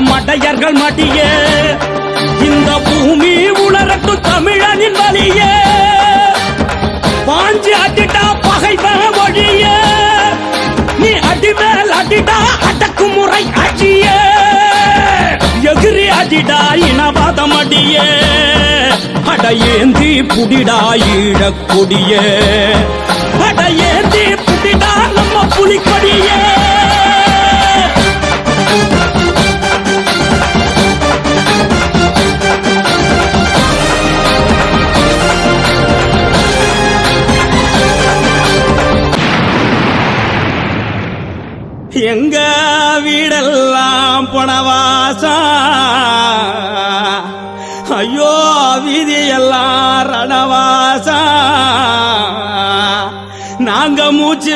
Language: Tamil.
மடையர்கள் மடியே இந்த பூமி உலரட்டு தமிழனின் வழியே பாஞ்சு அடிடா பகைவன் வழியே நீ அடிமேல் அடிடா அடக்குமுறை அடியே எகிரி அடிடா இனவாதம் அடியே அடையேந்தி புடிடா ஈழக்கொடியே அடையேந்தி புடிடா நம்ம புலிக்கொடியே எங்க வீடெல்லாம் பணவாசா ஐயோ வீதியெல்லாம் ரணவா